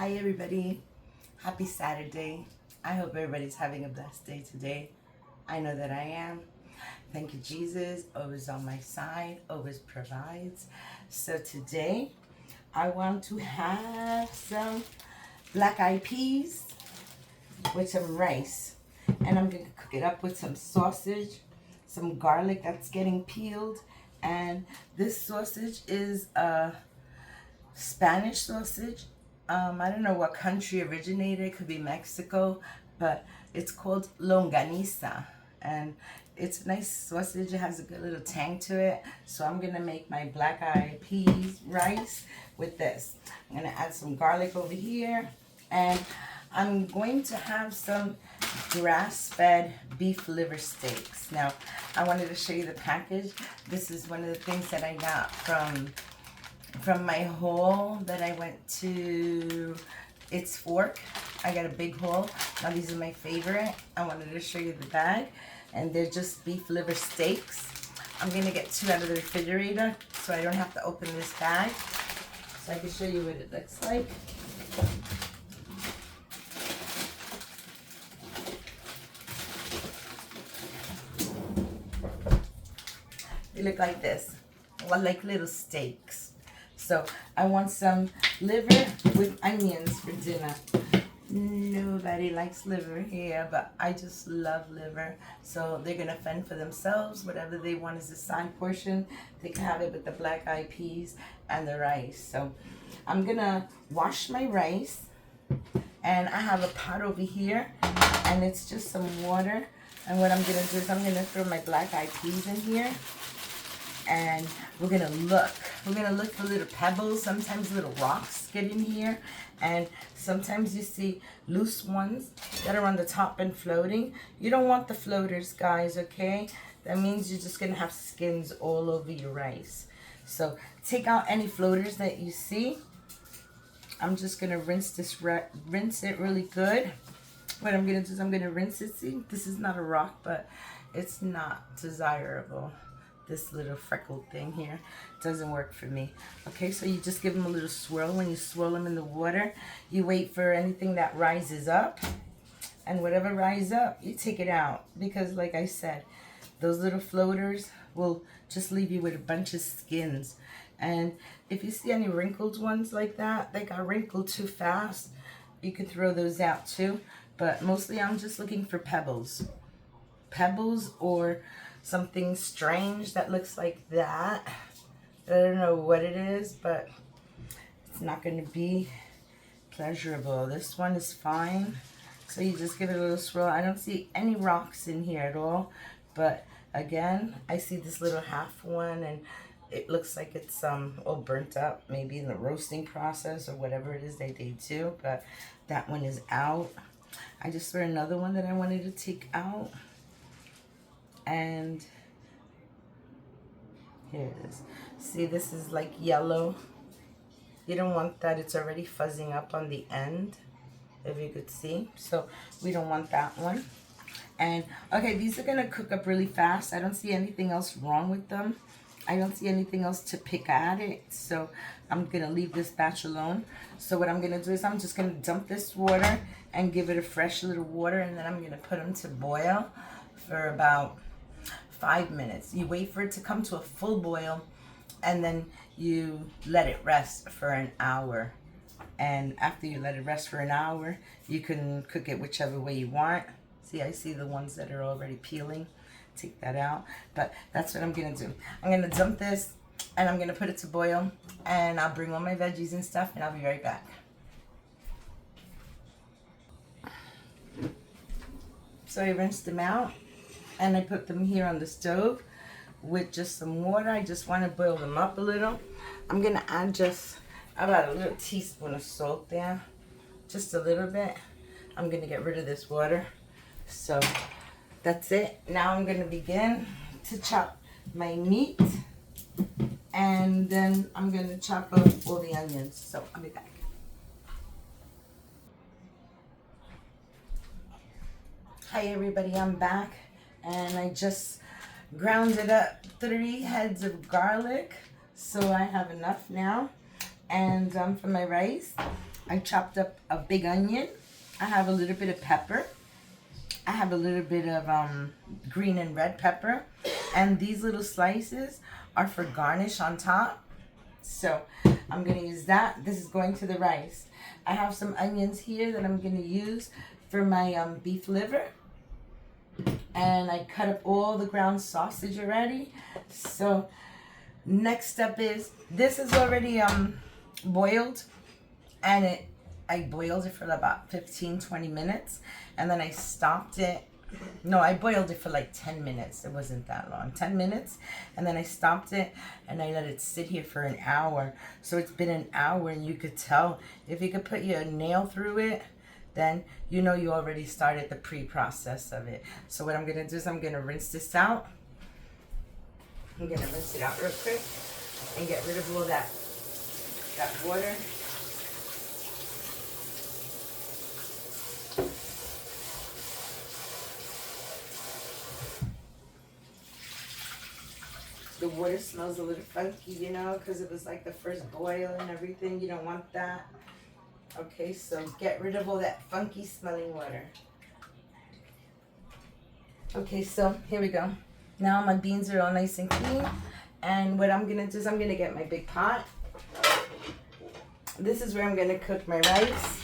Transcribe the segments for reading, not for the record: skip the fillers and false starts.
Hi everybody, happy Saturday. I hope everybody's having a blessed day today. I know that I am. Thank you, Jesus, always on my side, always provides. So today I want to have some black eyed peas with some rice, and I'm going to cook it up with some sausage, some garlic that's getting peeled, and this sausage is a Spanish sausage. I don't know what country originated. It could be Mexico, but it's called longanisa, and it's a nice sausage. It has a good little tang to it. So I'm gonna make my black eyed peas rice with this. I'm gonna add some garlic over here, and I'm going to have some grass-fed beef liver steaks. Now, I wanted to show you the package. This is one of the things that I got from my haul that I went to It's Fork. I got a big haul. Now these are my favorite. I wanted to show you the bag, and they're just beef liver steaks. I'm gonna get 2 out of the refrigerator so I don't have to open this bag, so I can show you what it looks like. They look like this, well, like little steaks. So I want some liver with onions for dinner. Nobody likes liver here, but I just love liver. So they're gonna fend for themselves. Whatever they want is a side portion. They can have it with the black eyed peas and the rice. So I'm gonna wash my rice, and I have a pot over here, and it's just some water. And what I'm gonna do is I'm gonna throw my black eyed peas in here, and we're gonna look for little pebbles. Sometimes little rocks get in here, and sometimes you see loose ones that are on the top and floating. You don't want the floaters, guys, okay? That means you're just gonna have skins all over your rice. So take out any floaters that you see. I'm just gonna rinse it really good. What I'm gonna do is I'm gonna rinse it. See, this is not a rock, but it's not desirable. This little freckled thing here doesn't work for me. Okay, so you just give them a little swirl. When you swirl them in the water, you wait for anything that rises up, and whatever rises up, you take it out, because like I said, those little floaters will just leave you with a bunch of skins. And if you see any wrinkled ones like that, they got wrinkled too fast, you can throw those out too. But mostly I'm just looking for pebbles or something strange that looks like that. I don't know what it is, but it's not going to be pleasurable. This one is fine. So you just give it a little swirl. I don't see any rocks in here at all, but again, I see this little half one, and it looks like it's all burnt up, maybe in the roasting process or whatever it is they do. But that one is out. I just saw another one that I wanted to take out, and here it is. See, this is like yellow. You don't want that. It's already fuzzing up on the end, if you could see. So we don't want that one. And okay, these are gonna cook up really fast. I don't see anything else wrong with them. I don't see anything else to pick at it. So I'm gonna leave this batch alone. So what I'm gonna do is I'm just gonna dump this water and give it a fresh little water, and then I'm gonna put them to boil for about 5 minutes. You wait for it to come to a full boil, and then you let it rest for an hour. And after you let it rest for an hour, you can cook it whichever way you want. See, I see the ones that are already peeling. Take that out. But that's what I'm gonna do. I'm gonna dump this, and I'm gonna put it to boil, and I'll bring all my veggies and stuff, and I'll be right back. So I rinsed them out, and I put them here on the stove with just some water. I just want to boil them up a little. I'm going to add just about a little teaspoon of salt there. Just a little bit. I'm going to get rid of this water. So that's it. Now I'm going to begin to chop my meat. And then I'm going to chop up all the onions. So I'll be back. Hi everybody, I'm back. And I just grounded up 3 heads of garlic, so I have enough now. And for my rice, I chopped up a big onion. I have a little bit of pepper. I have a little bit of green and red pepper. And these little slices are for garnish on top. So I'm going to use that. This is going to the rice. I have some onions here that I'm going to use for my beef liver. And I cut up all the ground sausage already. So next step is, this is already boiled. And I boiled it for about 15-20 minutes. And then I stopped it. No, I boiled it for like 10 minutes. It wasn't that long. 10 minutes. And then I stopped it and I let it sit here for an hour. So it's been an hour, and you could tell, if you could put your nail through it, then you know you already started the pre-process of it. So what I'm going to do is I'm going to rinse this out. I'm going to rinse it out real quick and get rid of all that water. The water smells a little funky, you know, because it was like the first boil and everything. You don't want that. Okay, so get rid of all that funky smelling water. Okay, so here we go. Now my beans are all nice and clean. And what I'm going to do is I'm going to get my big pot. This is where I'm going to cook my rice.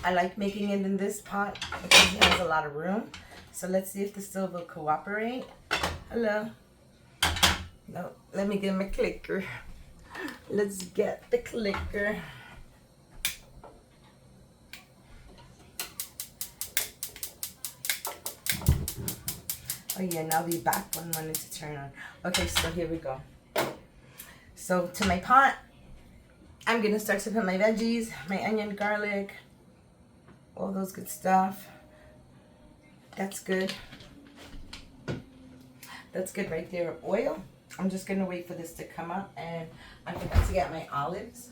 I like making it in this pot because it has a lot of room. So let's see if the stove will cooperate. Hello. No, let me get my clicker. Let's get the clicker. Oh yeah, now the back one wanted to turn on. Okay, so here we go. So to my pot, I'm gonna start to put my veggies, my onion, garlic, all those good stuff. That's good. That's good right there. Oil. I'm just gonna wait for this to come up, and I forgot to get my olives.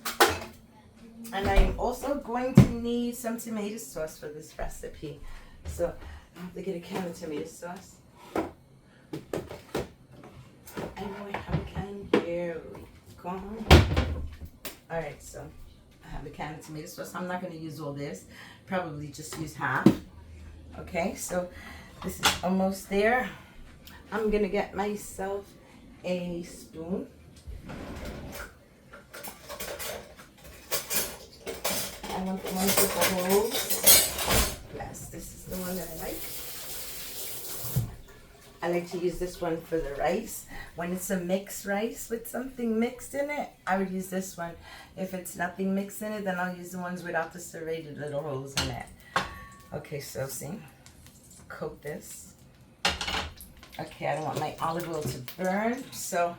And I'm also going to need some tomato sauce for this recipe. So I have to get a can of tomato sauce. I know I have a can here. Go on. Alright, so I have a can of tomato sauce. I'm not going to use all this. Probably just use half. Okay, so this is almost there. I'm going to get myself a spoon. I want the ones with the holes. Yes, this is the one that I like. I like to use this one for the rice. When it's a mixed rice with something mixed in it, I would use this one. If it's nothing mixed in it, then I'll use the ones without the serrated little holes in it. Okay, so see, coat this. Okay, I don't want my olive oil to burn, so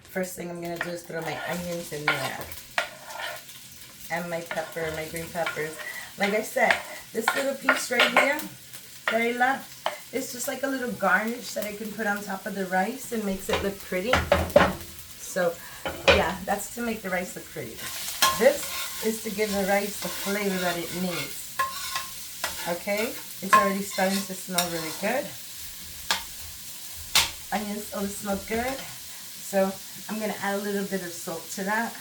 first thing I'm gonna do is throw my onions in there. And my pepper, my green peppers. Like I said, this little piece right here that I left, it's just like a little garnish that I can put on top of the rice and makes it look pretty. So, yeah, that's to make the rice look pretty. This is to give the rice the flavor that it needs. Okay? It's already starting to smell really good. Onions always smell good. So, I'm going to add a little bit of salt to that.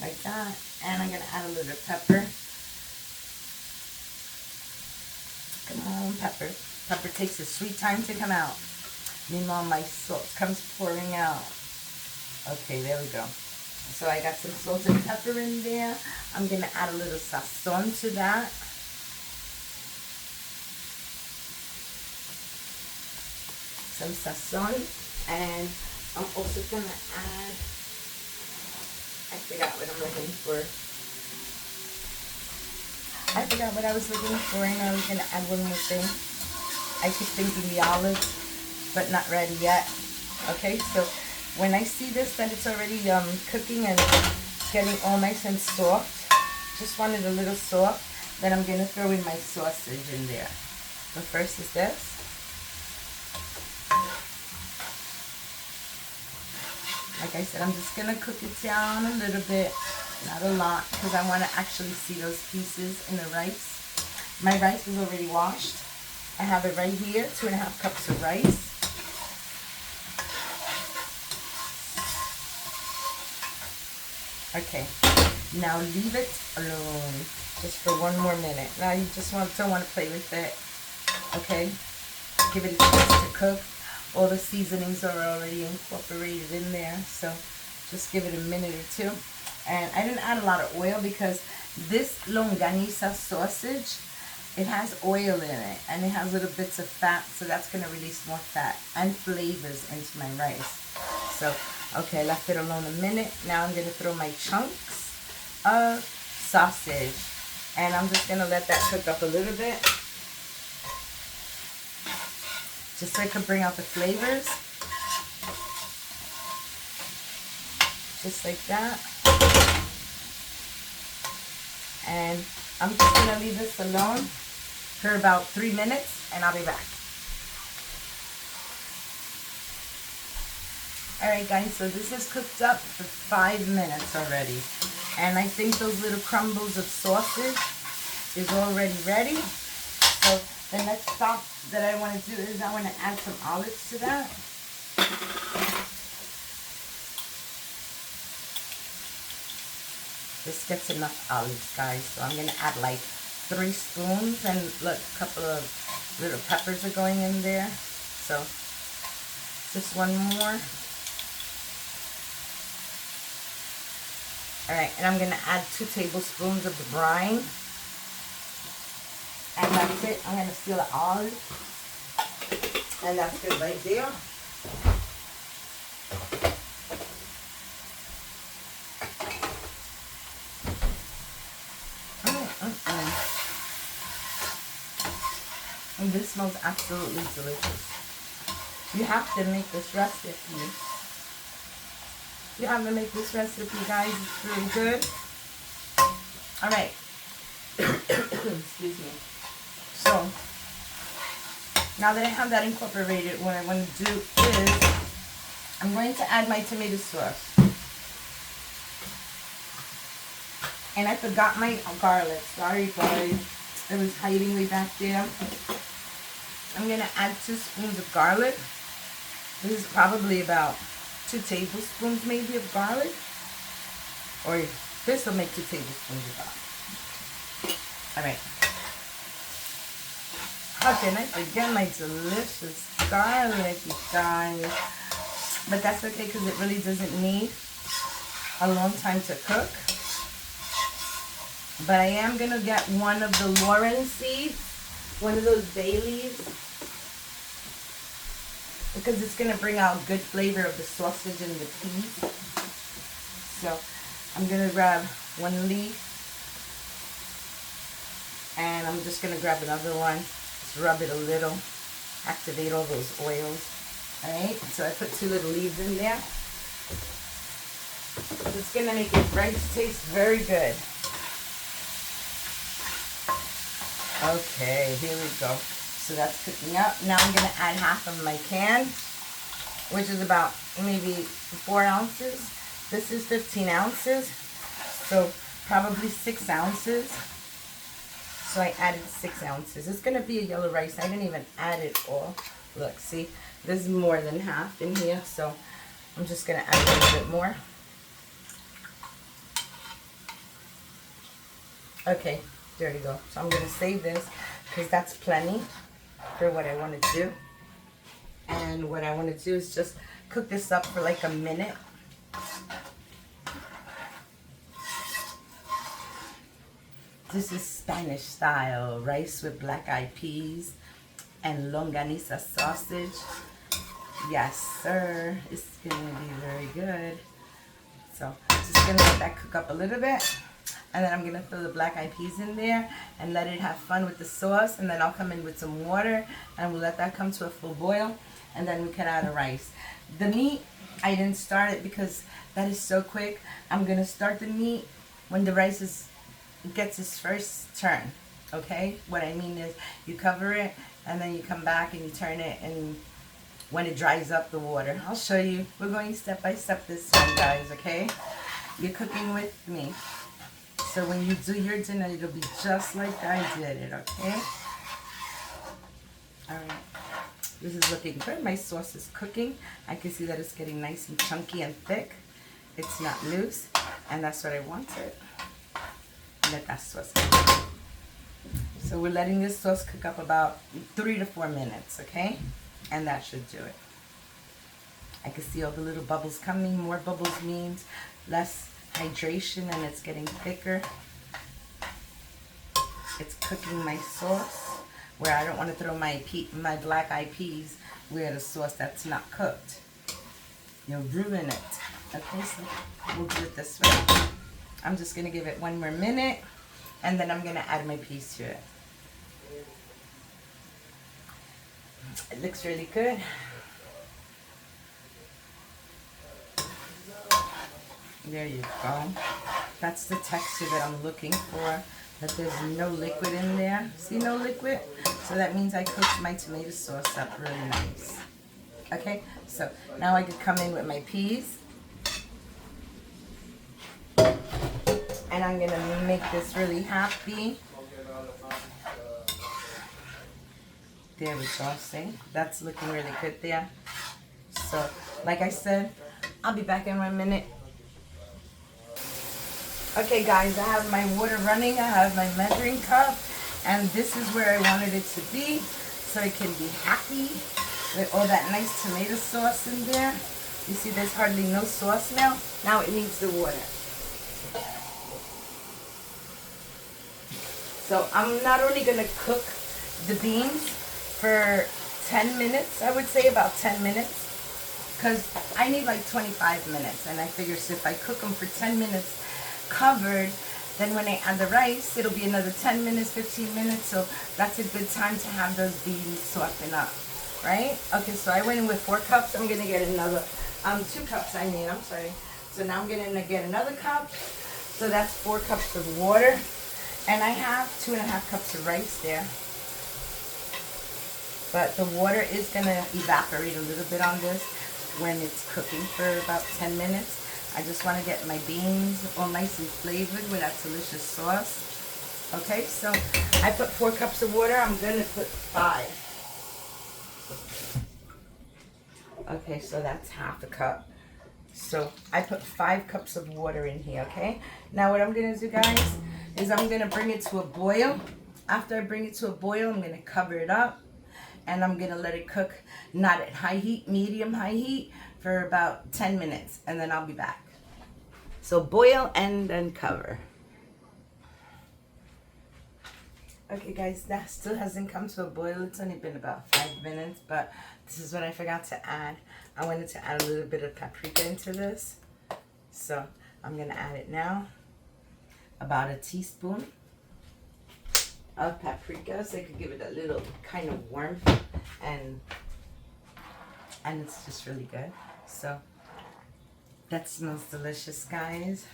Like that. And I'm going to add a little pepper. Come on, pepper. Pepper takes a sweet time to come out. Meanwhile, my salt comes pouring out. Okay, there we go. So I got some salt and pepper in there. I'm going to add a little sazon to that. Some sazon. And I'm also going to add, I forgot what I'm looking for. I forgot what I was looking for, and I was going to add one more thing. I keep thinking the olives, but not ready yet. Okay, so when I see this, that it's already cooking and getting all nice and soft, just want it a little soft, then I'm going to throw in my sausage in there. The first is this. Like I said, I'm just going to cook it down a little bit. Not a lot, because I want to actually see those pieces in the rice. My rice is already washed. I have it right here, 2.5 cups of rice. Okay, Now leave it alone just for 1 more minute. Now you just don't want to play with it. Okay? Give it a chance to cook. All the seasonings are already incorporated in there, so just give it a minute or two. And I didn't add a lot of oil because this longanisa sausage, it has oil in it and it has little bits of fat, so that's going to release more fat and flavors into my rice. So, okay, I left it alone a minute. Now I'm going to throw my chunks of sausage, and I'm just going to let that cook up a little bit, just so I can bring out the flavors. Just like that. And I'm just going to leave this alone for about 3 minutes, and I'll be back. Alright guys, so this is cooked up for 5 minutes already. And I think those little crumbles of sausage is already ready. So the next stop that I want to do is I want to add some olives to that. This gets enough olives, guys. So I'm going to add like 3 spoons, and look, a couple of little peppers are going in there. So just 1 more. Alright, and I'm going to add 2 tablespoons of the brine. And that's it. I'm going to seal the olive. And that's good right there. And this smells absolutely delicious. You have to make this recipe. You have to make this recipe, guys. It's really good. Alright. Excuse me. So, now that I have that incorporated, what I want to do is I'm going to add my tomato sauce. And I forgot my garlic. Sorry, guys. It was hiding way back there. I'm going to add 2 spoons of garlic. This is probably about 2 tablespoons maybe of garlic. Or this will make 2 tablespoons of garlic. Alright. How can I forget my delicious garlic, you guys? But that's okay because it really doesn't need a long time to cook. But I am going to get one of the Lauren seeds, one of those bay leaves, because it's going to bring out good flavor of the sausage and the peas. So I'm going to grab 1 leaf, and I'm just going to grab another one, just rub it a little, activate all those oils. Alright, so I put 2 little leaves in there. It's going to make the rice taste very good. Okay, here we go. So that's cooking up. Now I'm going to add half of my can, which is about maybe 4 ounces. This is 15 ounces, so probably 6 ounces. So I added 6 ounces. It's going to be a yellow rice. I didn't even add it all. Look, see, there's more than half in here, so I'm just going to add a little bit more. Okay. There you go. So I'm going to save this because that's plenty for what I want to do. And what I want to do is just cook this up for like a minute. This is Spanish style rice with black-eyed peas and longanisa sausage. Yes, sir. It's going to be very good. So just going to let that cook up a little bit. And then I'm going to throw the black-eyed peas in there and let it have fun with the sauce. And then I'll come in with some water and we'll let that come to a full boil. And then we can add the rice. The meat, I didn't start it because that is so quick. I'm going to start the meat when the rice gets its first turn. Okay? What I mean is you cover it and then you come back and you turn it, and when it dries up the water. I'll show you. We're going step by step this one, guys. Okay? You're cooking with me. So when you do your dinner, it'll be just like I did it, okay? Alright. This is looking good. My sauce is cooking. I can see that it's getting nice and chunky and thick. It's not loose. And that's what I wanted. let that sauce cook. So we're letting this sauce cook up about 3 to 4 minutes, okay? And that should do it. I can see all the little bubbles coming. More bubbles means less hydration and it's getting thicker. It's cooking my sauce where I don't want to throw my black eyed peas with a sauce that's not cooked. You'll ruin it. Okay, so we'll do it this way. I'm just going to give it 1 more minute and then I'm going to add my peas to it. It looks really good. There you go. That's the texture that I'm looking for. That there's no liquid in there. See, no liquid? So that means I cooked my tomato sauce up really nice. Okay, so now I can come in with my peas. And I'm gonna make this really happy. There we go, see? That's looking really good there. So, like I said, I'll be back in 1 minute. Okay guys, I have my water running, I have my measuring cup, and this is where I wanted it to be, so it can be happy with all that nice tomato sauce in there. You see there's hardly no sauce now. Now it needs the water. So I'm not only going to cook the beans for 10 minutes, I would say about 10 minutes, because I need like 25 minutes, and I figure so if I cook them for 10 minutes covered, then when I add the rice, it'll be another 10 minutes, 15 minutes, so that's a good time to have those beans soften up, right? Okay, so I went in with 4 cups. I'm going to get another, 2 cups I mean, I'm sorry. So now I'm going to get another cup, so that's 4 cups of water, and I have 2.5 cups of rice there. But the water is going to evaporate a little bit on this when it's cooking for about 10 minutes. I just want to get my beans all nice and flavored with that delicious sauce. Okay, so I put 4 cups of water. I'm going to put 5. Okay, so that's half a cup. So I put 5 cups of water in here, okay? Now what I'm going to do, guys, is I'm going to bring it to a boil. After I bring it to a boil, I'm going to cover it up. And I'm going to let it cook, not at high heat, medium high heat, for about 10 minutes. And then I'll be back. So boil and then cover. Okay guys, that still hasn't come to a boil. It's only been about 5 minutes, but this is what I forgot to add. I wanted to add a little bit of paprika into this. So I'm going to add it now. About a teaspoon of paprika, so I could give it a little kind of warmth, and it's just really good. So that smells delicious, guys.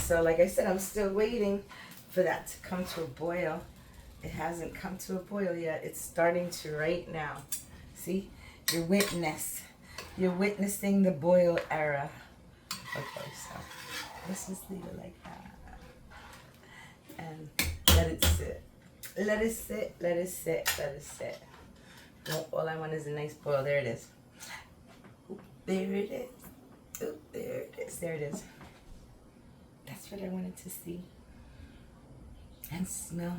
So like I said, I'm still waiting for that to come to a boil. It hasn't come to a boil yet. It's starting to right now. See, you're witnessing the boil era. Okay, so let's just leave it like that and let it sit. Let it sit, let it sit, let it sit. No, all I want is a nice boil. There it is. Oop, there it is. Oop, there it is. There it is. That's what I wanted to see and smell.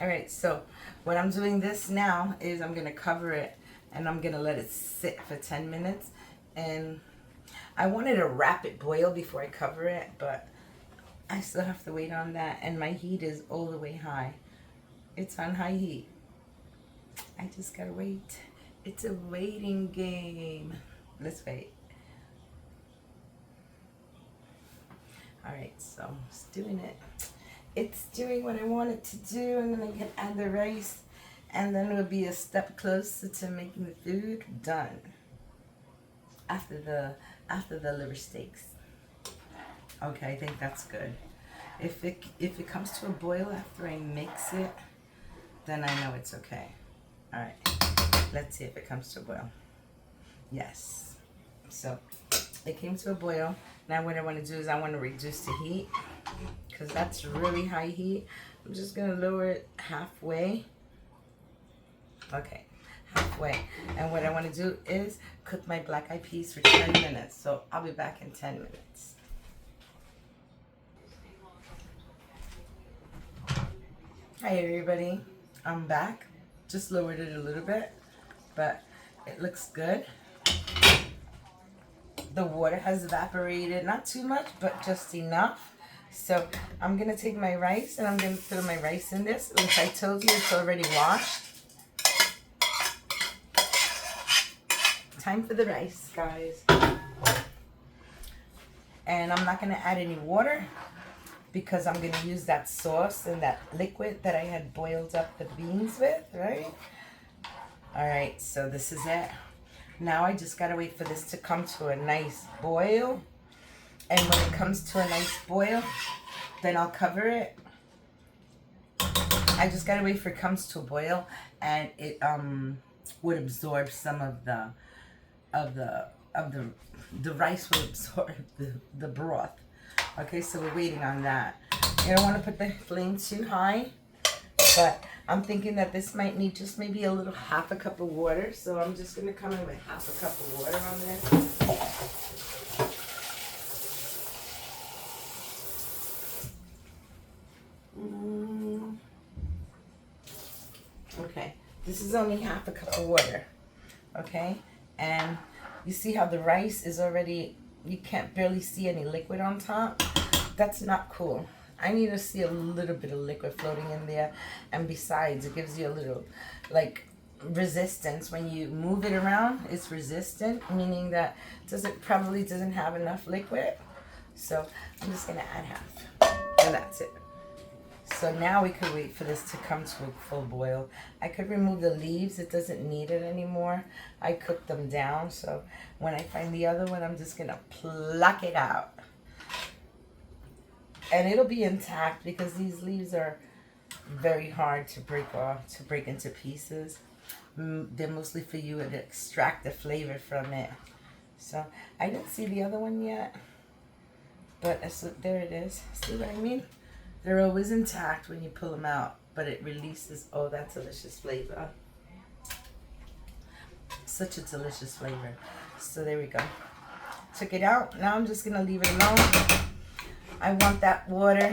All right, so what I'm doing this now is I'm going to cover it and I'm going to let it sit for 10 minutes. And I wanted a rapid boil before I cover it, but I still have to wait on that. And my heat is all the way high. It's on high heat. I just gotta wait. It's a waiting game. Let's wait. Alright, so it's doing it. It's doing what I want it to do, and then I can add the rice, and then it'll be a step closer to making the food done. After the liver steaks. Okay, I think that's good. If it comes to a boil after I mix it, then I know it's okay. All right, let's see if it comes to a boil. Yes. So it came to a boil. Now what I want to do is I want to reduce the heat because that's really high heat. I'm just going to lower it halfway. Okay, halfway. And what I want to do is cook my black eyed peas for 10 minutes. So I'll be back in 10 minutes. Hi everybody, I'm back. Just lowered it a little bit, but it looks good. The water has evaporated, not too much, but just enough. So I'm gonna take my rice and I'm gonna throw my rice in this, which I told you it's already washed. Time for the rice, guys. And I'm not gonna add any water because I'm gonna use that sauce and that liquid that I had boiled up the beans with, right? All right, so this is it. Now I just gotta wait for this to come to a nice boil. And when it comes to a nice boil, then I'll cover it. I just gotta wait for it comes to a boil, and it would absorb some of the rice would absorb the broth. Okay, so we're waiting on that. You don't want to put the flame too high, but I'm thinking that this might need just maybe a little half a cup of water. So I'm just gonna come in with half a cup of water on this. Okay, this is only half a cup of water. Okay, and you see how the rice is already, you can't barely see any liquid on top. That's not cool. I need to see a little bit of liquid floating in there. And besides, it gives you a little, like, resistance. When you move it around, it's resistant, meaning that probably doesn't have enough liquid. So I'm just gonna add half, and that's it. So now we could wait for this to come to a full boil. I could remove the leaves. It doesn't need it anymore. I cooked them down. So when I find the other one, I'm just going to pluck it out. And it'll be intact because these leaves are very hard to break off, to break into pieces. They're mostly for you to extract the flavor from it. So I didn't see the other one yet. But there it is. See what I mean? They're always intact when you pull them out, but it releases, oh, that delicious flavor. Such a delicious flavor. So there we go. Took it out. Now I'm just going to leave it alone. I want that water,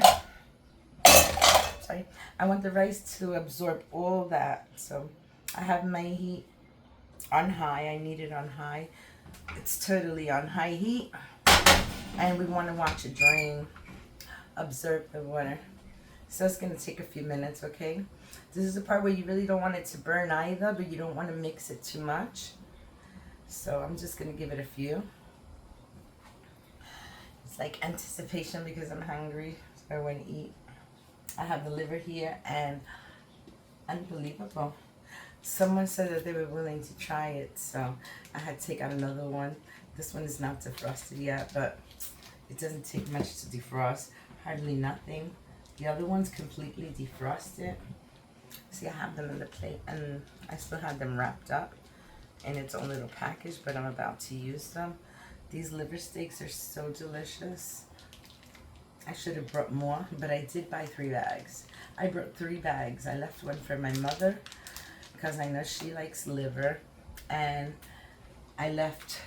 I want the rice to absorb all that. So I have my heat on high. I need it on high. It's totally on high heat. And we want to watch it drain. Observe the water. So it's going to take a few minutes, okay? This is the part where you really don't want it to burn either, but you don't want to mix it too much. So I'm just going to give it a few. It's like anticipation because I'm hungry, so I want to eat. I have the liver here, and unbelievable. Someone said that they were willing to try it, so I had to take out another one. This one is not defrosted yet, but it doesn't take much to defrost. Hardly nothing. The other one's completely defrosted. See, I have them in the plate, and I still have them wrapped up in its own little package, but I'm about to use them. These liver steaks are so delicious. I should have brought more, but I did buy 3 bags. I brought 3 bags. I left one for my mother because I know she likes liver, and I left,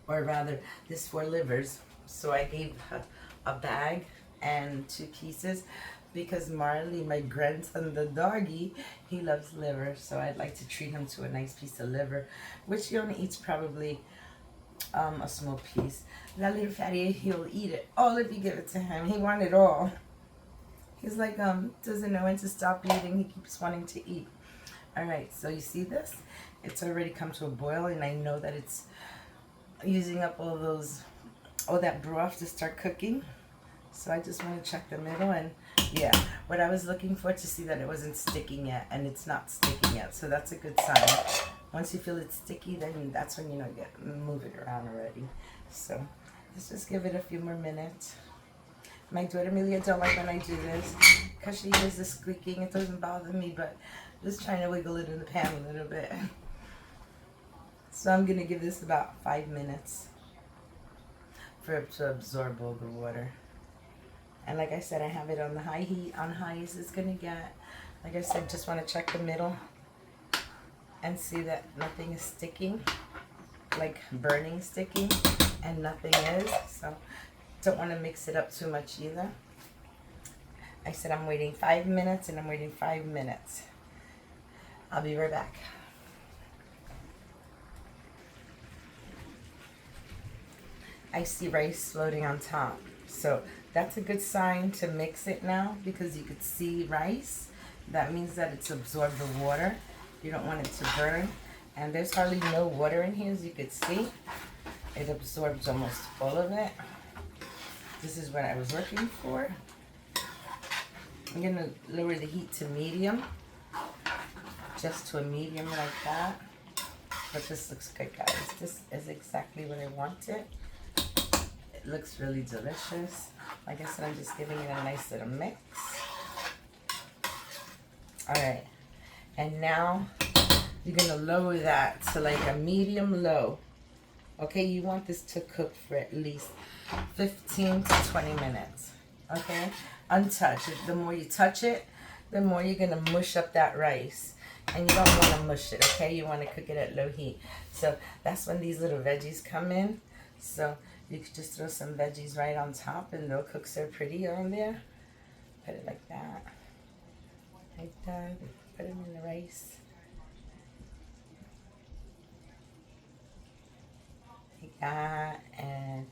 or rather, this 4 livers. So I gave her a bag and 2 pieces because Marley, my grandson, the doggy, he loves liver. So I'd like to treat him to a nice piece of liver, which he only eats probably a small piece. That little fatty, he'll eat it all if you give it to him. He wants it all. He's like, doesn't know when to stop eating. He keeps wanting to eat. All right, so you see this? It's already come to a boil, and I know that it's using up all that broth to start cooking. So I just want to check the middle, and yeah, what I was looking for to see that it wasn't sticking yet, and it's not sticking yet. So that's a good sign. Once you feel it's sticky, then that's when you know you move it around already. So let's just give it a few more minutes. My daughter Amelia don't like when I do this because she hears the squeaking. It doesn't bother me, but just trying to wiggle it in the pan a little bit. So I'm gonna give this about 5 minutes for it to absorb all the water. And like I said, I have it on the high heat, on high as it's gonna get. Like I said, just want to check the middle and see that nothing is sticking, like burning sticking, and nothing is. So don't want to mix it up too much either. I said I'm waiting 5 minutes and I'm waiting 5 minutes. I'll be right back. I see rice floating on top. So that's a good sign to mix it now because you could see rice. That means that it's absorbed the water. You don't want it to burn. And there's hardly no water in here, as you could see. It absorbs almost all of it. This is what I was looking for. I'm going to lower the heat to medium. Just to a medium like that. But this looks good, guys. This is exactly what I wanted. It looks really delicious. Like I said, I'm just giving it a nice little mix. Alright. And now you're going to lower that to like a medium low. Okay, you want this to cook for at least 15 to 20 minutes. Okay? Untouched. The more you touch it, the more you're going to mush up that rice. And you don't want to mush it, okay? You want to cook it at low heat. So that's when these little veggies come in. So you could just throw some veggies right on top and they'll cook so pretty on there. Put it like that. Like that. Put it in the rice. Like that. And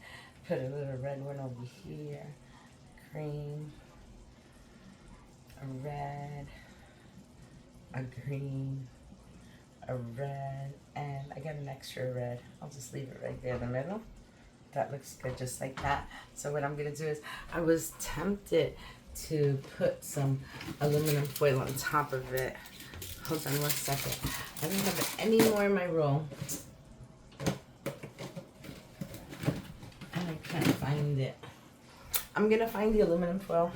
put a little red one over here. Cream. A red. A green. A red. And I got an extra red. I'll just leave it right there in the middle. That looks good just like that. So what I'm going to do is, I was tempted to put some aluminum foil on top of it. Hold on one second. I don't have any more in my roll. And I can't find it. I'm going to find the aluminum foil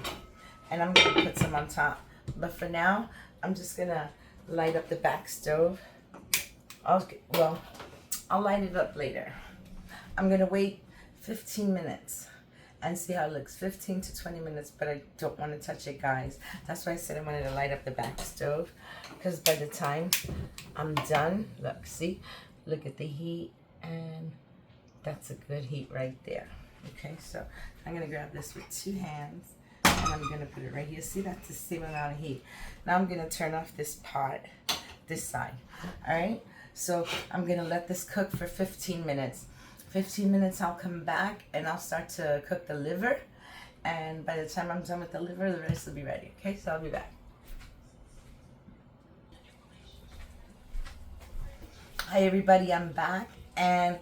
and I'm going to put some on top. But for now, I'm just going to light up the back stove. I'll light it up later. I'm going to wait 15 minutes and see how it looks. 15 to 20 minutes, but I don't want to touch it, guys. That's why I said I wanted to light up the back stove. Because by the time I'm done, look, see? Look at the heat. And that's a good heat right there. Okay, so I'm going to grab this with 2 hands. And I'm going to put it right here. See, that's the same amount of heat. Now I'm going to turn off this pot, this side. All right? So I'm going to let this cook for 15 minutes. 15 minutes, I'll come back and I'll start to cook the liver. And by the time I'm done with the liver, the rice will be ready. Okay, so I'll be back. Hi everybody, I'm back. And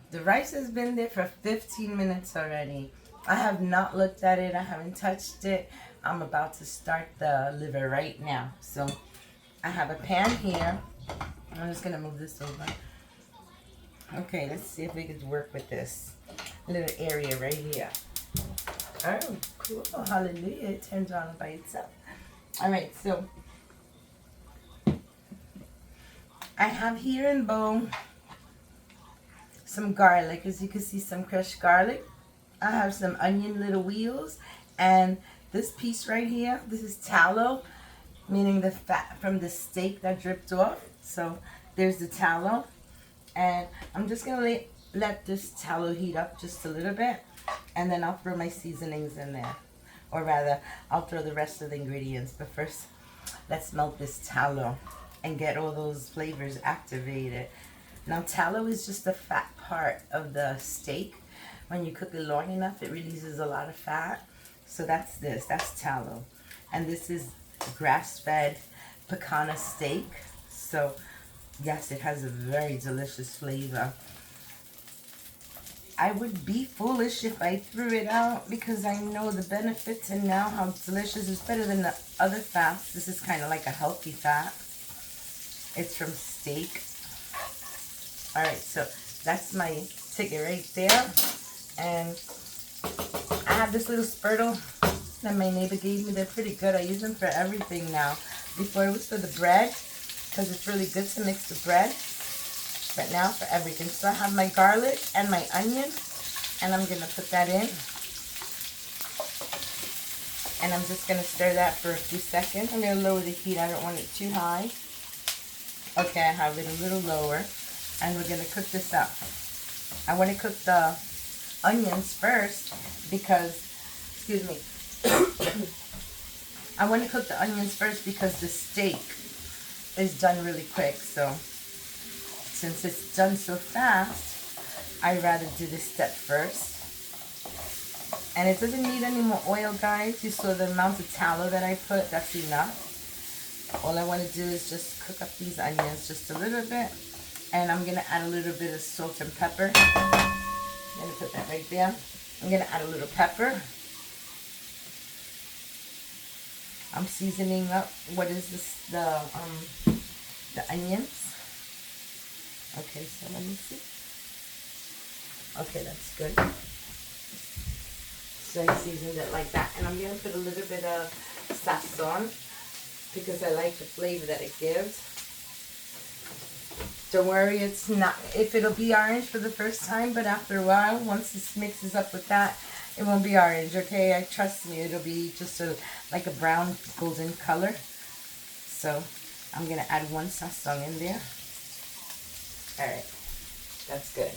the rice has been there for 15 minutes already. I have not looked at it. I haven't touched it. I'm about to start the liver right now. So I have a pan here. I'm just going to move this over. Okay, let's see if we can work with this little area right here. Oh, cool. Hallelujah. It turns on by itself. All right, so I have here in bowl some garlic. As you can see, some crushed garlic. I have some onion little wheels. And this piece right here, this is tallow, meaning the fat from the steak that dripped off. So there's the tallow. And I'm just going to let this tallow heat up just a little bit. And then I'll throw my seasonings in there. Or rather, I'll throw the rest of the ingredients. But first, let's melt this tallow and get all those flavors activated. Now, tallow is just the fat part of the steak. When you cook it long enough, it releases a lot of fat. So that's this. That's tallow. And this is grass-fed picanha steak. So yes, it has a very delicious flavor. I would be foolish if I threw it out because I know the benefits and now how delicious. It's better than the other fats. This is kind of like a healthy fat. It's from steak. Alright, so that's my ticket right there. And I have this little spurtle that my neighbor gave me. They're pretty good. I use them for everything now. Before it was for the bread, because it's really good to mix the bread. But now for everything. So I have my garlic and my onion. And I'm going to put that in. And I'm just going to stir that for a few seconds. I'm going to lower the heat. I don't want it too high. Okay, I have it a little lower. And we're going to cook this up. I want to cook the onions first because, excuse me, I want to cook the onions first because the steak is done really quick. So since it's done so fast, I'd rather do this step first. And it doesn't need any more oil, guys. You saw the amount of tallow that I put. That's enough. All I want to do is just cook up these onions just a little bit. And I'm going to add a little bit of salt and pepper. I'm going to put that right there. I'm going to add a little pepper. I'm seasoning up, what is this, the onions. Okay, so let me see. Okay, that's good. So I seasoned it like that. And I'm going to put a little bit of sazon because I like the flavor that it gives. Don't worry, it's not, if it'll be orange for the first time, but after a while, once this mixes up with that, it won't be orange, okay? I trust me, it'll be just like a brown golden color. So I'm gonna add one sazon in there. All right, that's good.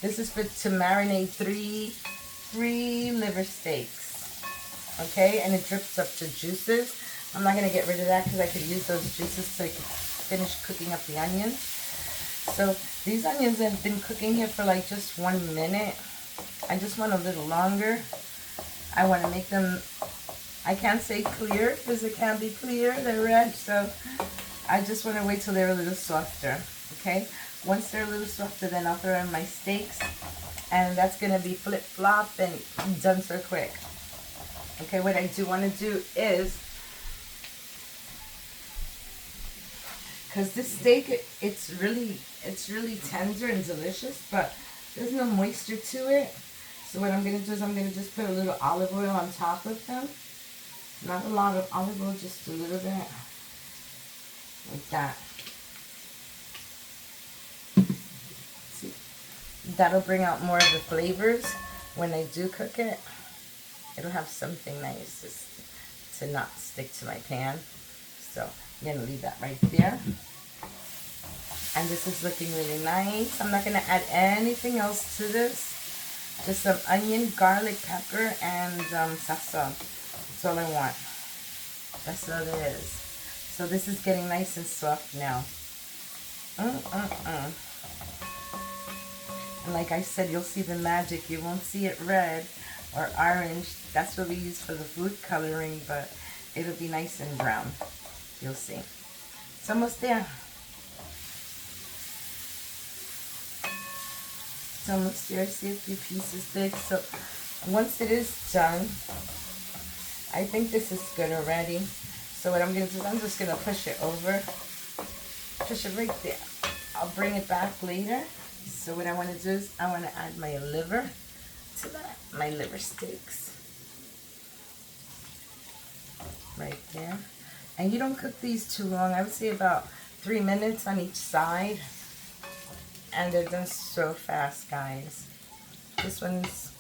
This is to marinate three liver steaks, okay? And it drips up to juices. I'm not gonna get rid of that because I could use those juices so I could finish cooking up the onions. So these onions have been cooking here for like just 1 minute. I just want a little longer. I want to make them, I can't say clear because it can't be clear, they're red, so I just want to wait till they're a little softer, okay? Once they're a little softer, then I'll throw in my steaks, and that's going to be flip-flop and done so quick. Okay, what I do want to do is, because this steak, it's really tender and delicious, but there's no moisture to it. So what I'm going to do is I'm going to just put a little olive oil on top of them. Not a lot of olive oil, just a little bit. Like that. See? That'll bring out more of the flavors when I do cook it. It'll have something nice just to not stick to my pan. So I'm going to leave that right there. And this is looking really nice. I'm not going to add anything else to this. Just some onion, garlic, pepper, and sazon. That's all I want. That's all it is. So this is getting nice and soft now. And like I said, you'll see the magic. You won't see it red or orange. That's what we use for the food coloring, but it'll be nice and brown. You'll see. It's almost there. It's almost there. See a few pieces thick. So once it is done, I think this is good already. So what I'm going to do is I'm just going to push it over. Push it right there. I'll bring it back later. So what I want to do is I want to add my liver to that. My liver steaks. Right there. And you don't cook these too long. I would say about 3 minutes on each side. And they're done so fast, guys. This one's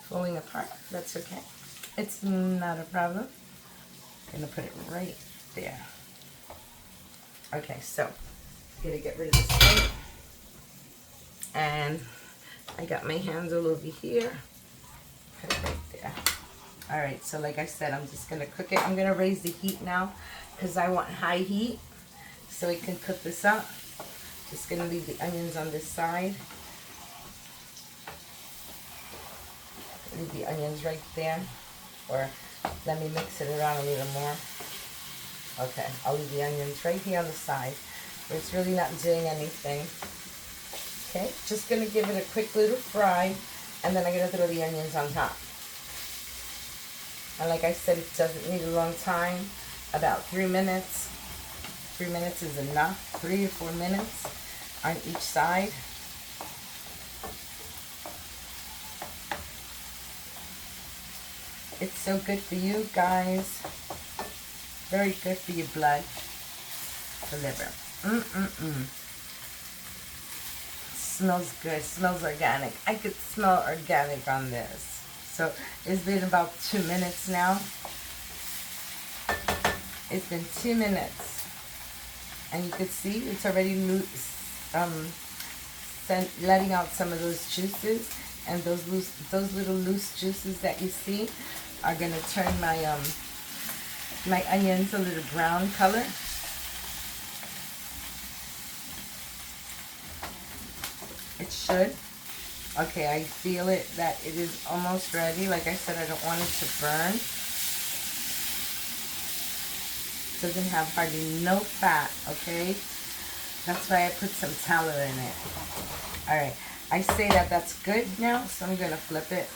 falling apart. That's okay. It's not a problem. I'm going to put it right there. Okay, so I'm going to get rid of this plate. And I got my handle over here. Put it right there. Alright, so like I said, I'm just going to cook it. I'm going to raise the heat now because I want high heat so we can cook this up. Just going to leave the onions on this side. Leave the onions right there. Or let me mix it around a little more. Okay, I'll leave the onions right here on the side where it's really not doing anything. Okay, just going to give it a quick little fry, and then I'm going to throw the onions on top. And like I said, it doesn't need a long time, about 3 minutes. 3 minutes is enough, 3 to 4 minutes on each side. It's so good for you guys. Very good for your blood. The liver. Smells good. Smells organic. I could smell organic on this. So it's been about 2 minutes now. It's been 2 minutes. And you can see it's already letting out some of those juices. And those little loose juices that you see are going to turn my my onions a little brown color. It should. Okay, I feel it that it is almost ready. Like I said, I don't want it to burn. It doesn't have hardly no fat, okay? That's why I put some tallow in it. Alright, I say that that's good now, so I'm going to flip it.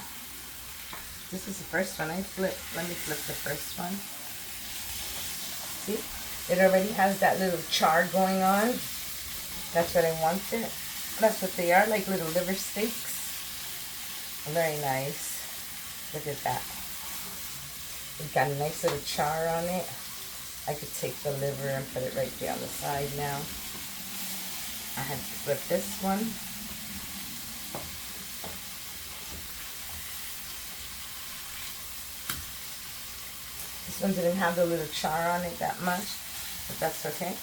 This is the first one I flipped. Let me flip the first one. See? It already has that little char going on. That's what I wanted. That's what they are, like little liver steaks. Very nice. Look at that. It's got a nice little char on it. I could take the liver and put it right there on the side now. I had to flip this one. This one didn't have the little char on it that much, but that's okay.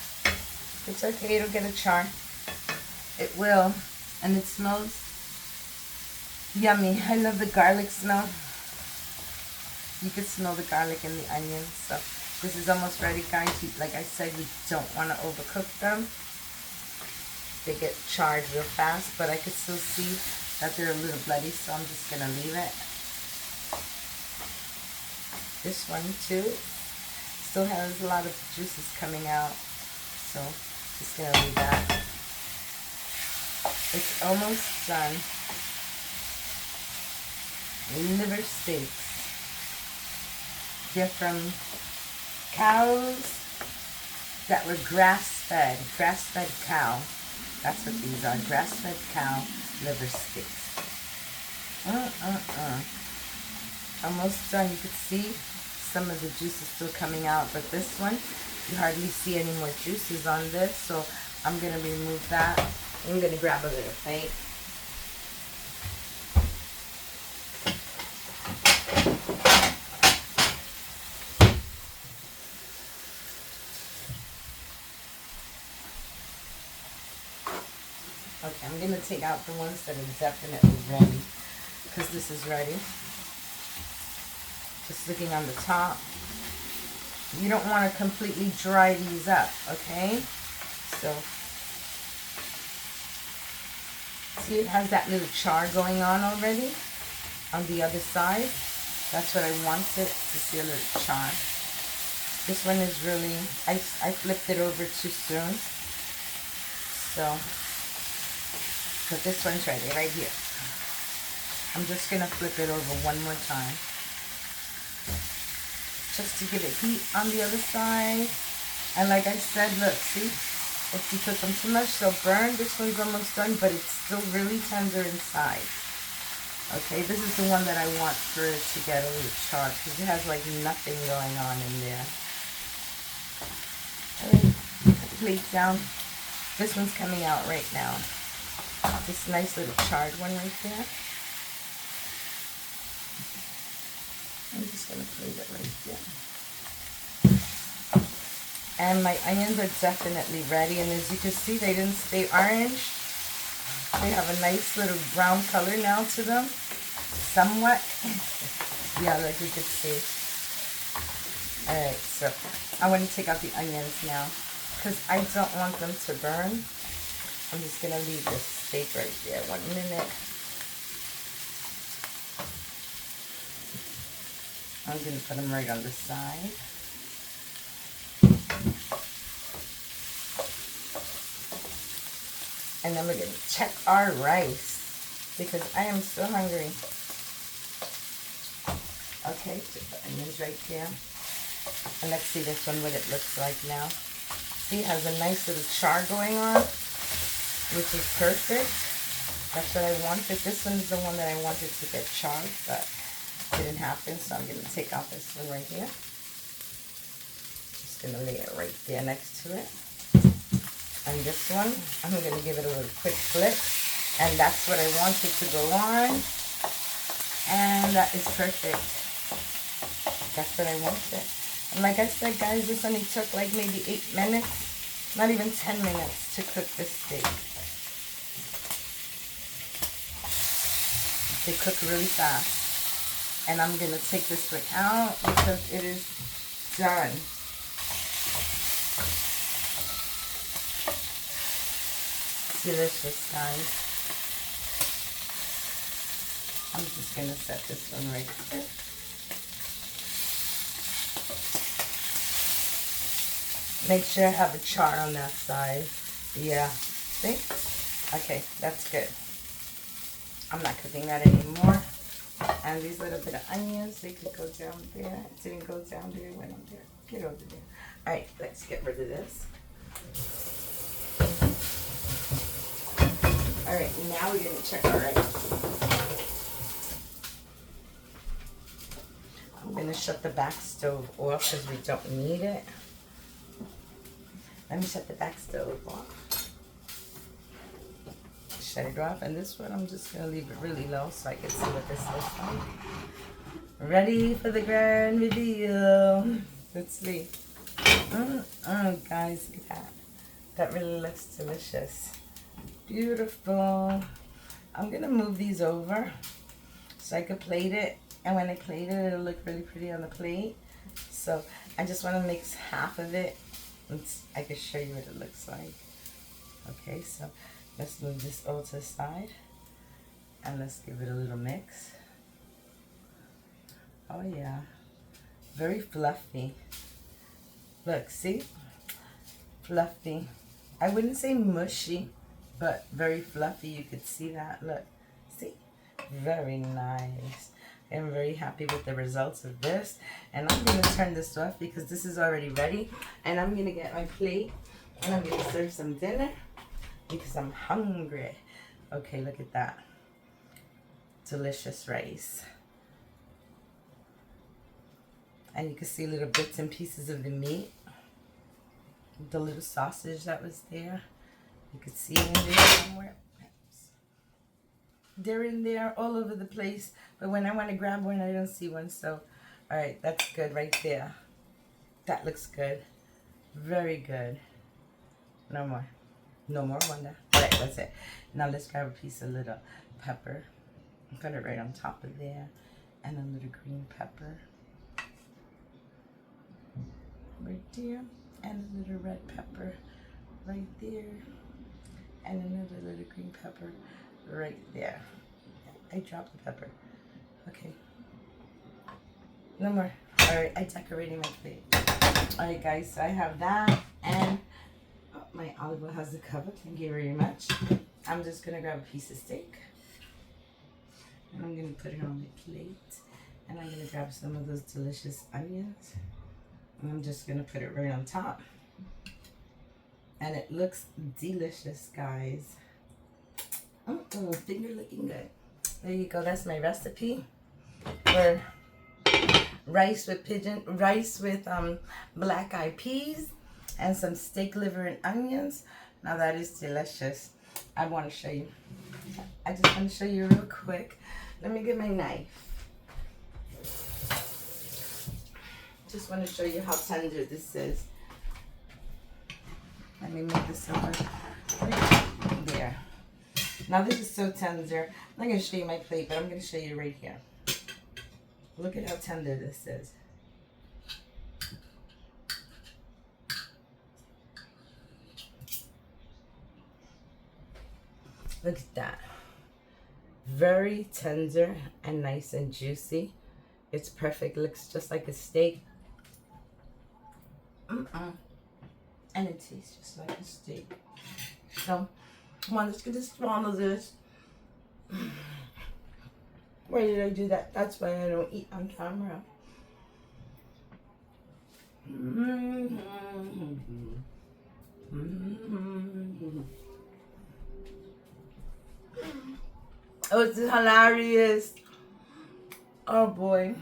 It's okay, it'll get a char. It will, and it smells yummy. I love the garlic smell. You can smell the garlic and the onions. So this is almost ready, guys. Like I said, you don't want to overcook them. They get charred real fast, but I can still see that they're a little bloody, so I'm just going to leave it. This one too still has a lot of juices coming out, so just going to leave that. It's almost done. Liver steaks. They're from cows that were grass-fed cow. That's what these are, grass-fed cow liver steaks. Almost done. You could see some of the juices still coming out, but this one, you hardly see any more juices on this, so I'm going to remove that. I'm going to grab a little plate. Okay, I'm going to take out the ones that are definitely ready, because this is ready. Just looking on the top. You don't want to completely dry these up, okay? So, see, it has that little char going on already on the other side. That's what I wanted, to see a little char. This one is really, I flipped it over too soon. So, but this one's ready right here. I'm just going to flip it over one more time, just to give it heat on the other side. And like I said, look, see, if you cook them too much, they'll burn. This one's almost done, but it's still really tender inside. Okay, this is the one that I want for it to get a little charred, because it has like nothing going on in there. Alright, put the plate down. This one's coming out right now. This nice little charred one right there. I'm just going to place it right there. And my onions are definitely ready. And as you can see, they didn't stay orange. They have a nice little brown color now to them. Somewhat. Yeah, like you can see. Alright, so I want to take out the onions now, because I don't want them to burn. I'm just going to leave this steak right there 1 minute. I'm going to put them right on the side. And then we're going to check our rice, because I am so hungry. Okay, put the onions right there. And let's see this one, what it looks like now. See, it has a nice little char going on, which is perfect. That's what I wanted. This one is the one that I wanted to get charred, but it didn't happen, so I'm going to take out this one right here. Just going to lay it right there next to it. And this one, I'm going to give it a little quick flip. And that's what I wanted to go on. And that is perfect. That's what I wanted. And like I said, guys, this only took like maybe 8 minutes. Not even 10 minutes to cook this steak. They cook really fast. And I'm going to take this one out because it is done. Delicious, guys. I'm just going to set this one right here. Make sure I have a char on that side. Yeah. See? Okay, that's good. I'm not cooking that anymore. And these little bit of onions, they could go down there. It didn't go down there, it went up there. Get over there. Alright, let's get rid of this. Alright, now we're going to check our rice. I'm going to shut the back stove off because we don't need it. Let me shut the back stove off. Shut it off. And this one, I'm just going to leave it really low so I can see what this looks like. Ready for the grand reveal. Let's see. Guys, look at that. That really looks delicious. Beautiful. I'm going to move these over so I can plate it. And when I plate it, it'll look really pretty on the plate. So I just want to mix half of it. I can show you what it looks like. Okay, so let's move this over to the side. And let's give it a little mix. Oh yeah. Very fluffy. Look, see? Fluffy. I wouldn't say mushy, but very fluffy. You could see that. Look. See? Very nice. I'm very happy with the results of this. And I'm going to turn this off because this is already ready. And I'm going to get my plate and I'm going to serve some dinner because I'm hungry. Okay, look at that. Delicious rice. And you can see little bits and pieces of the meat. The little sausage that was there. You could see it in there somewhere. They're in there all over the place, but when I want to grab one, I don't see one. So, all right, that's good right there. That looks good. Very good. No more. No more, Wanda. All right, that's it. Now let's grab a piece of little pepper. Put it right on top of there. And a little green pepper. Right there. And a little red pepper right there. And another little green pepper right there. I dropped the pepper. Okay. No more. Alright, I decorated my plate. Alright guys, so I have that and my olive oil has the cover. Thank you very much. I'm just gonna grab a piece of steak. And I'm gonna put it on my plate. And I'm gonna grab some of those delicious onions. And I'm just gonna put it right on top. And it looks delicious, guys. Finger looking good. There you go. That's my recipe for rice with black eyed peas and some steak liver and onions. Now that is delicious. I want to show you. I just want to show you real quick. Let me get my knife. Just want to show you how tender this is. Let me move this over right there. Now this is so tender. I'm not going to show you my plate, but I'm going to show you right here. Look at how tender this is. Look at that. Very tender and nice and juicy. It's perfect. Looks just like a steak. And it tastes just like a steak. So, come on, let's get this swallow this. Why did I do that? That's why I don't eat on camera. Oh, it's hilarious. Oh boy.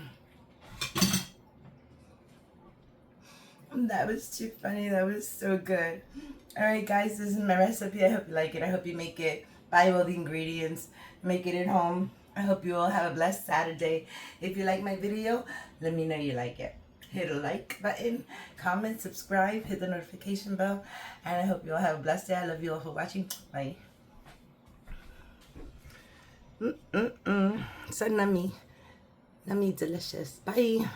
That was too funny. That was so good. Alright guys, this is my recipe. I hope you like it. I hope you make it. Buy all the ingredients. Make it at home. I hope you all have a blessed Saturday. If you like my video, let me know you like it. Hit a like button, comment, subscribe, hit the notification bell. And I hope you all have a blessed day. I love you all for watching. Bye. So nummy. Nummy delicious. Bye.